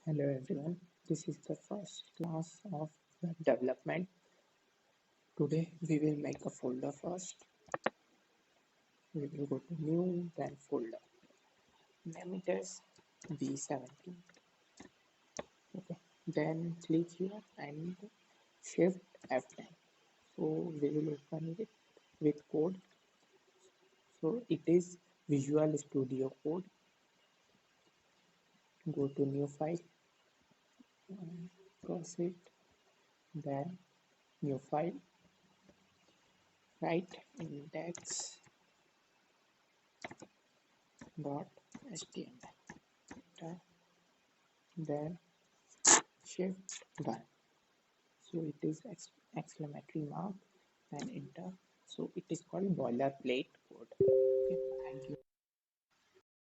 Hello everyone, this is the first class of web development. Today we will make a folder first. We will go to new, then folder. Name it as V17. Okay. Then click here and shift F10. So we will open it with code. So it is Visual Studio Code. Go to new file, proceed, then new file, write index.html, then shift 1. So it is exclamatory mark and enter. So it is called boilerplate code. Okay, thank you.